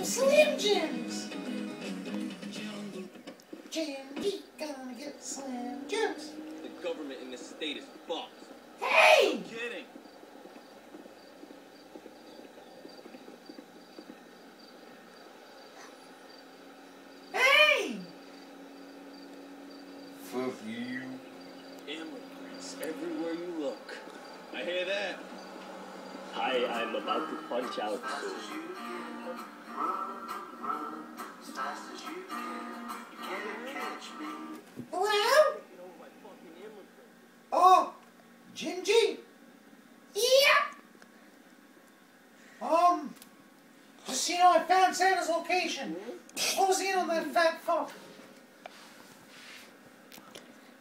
some Slim Jims. Jimmy gonna get Slim Jims. The government in this state is fucked. Hey! No kidding. Hey! Fuck you. Immigrants everywhere you look. I hear that. I'm about to punch out. Hello? Oh, Gingy? Yeah. Just so you know, I found Santa's location. Closing in on that fat fuck.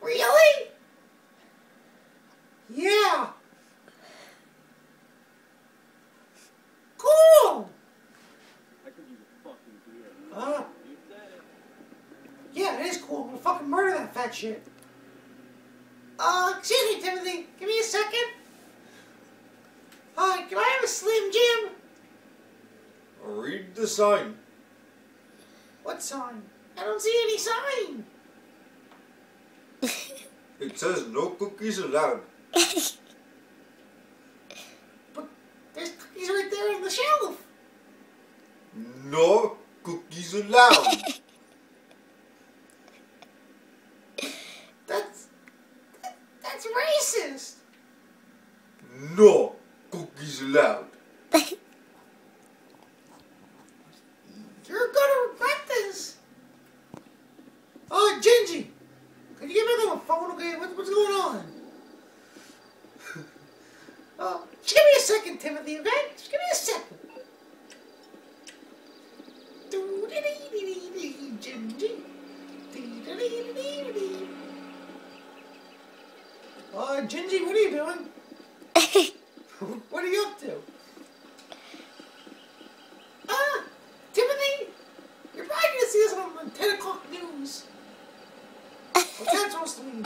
Really? Yeah. Cool. I could use a fucking beer. Uh, You said it. yeah, it is cool. I'm gonna fucking murder that fat shit. Excuse me, Timothy. Give me a second. Can I have a Slim Jim? Read the sign. What sign? I don't see any sign. It says no cookies allowed. But there's cookies right there on the shelf. No cookies allowed. That's racist. No cookies allowed. You're gonna regret this. Gingy, can you give me a little phone, okay? What's going on? Just give me a second, Timothy, okay? Just give me a second. Gingy. Gingy, what are you doing? What are you up to? Timothy, you're probably gonna see this on the 10 o'clock news. What's that supposed to mean?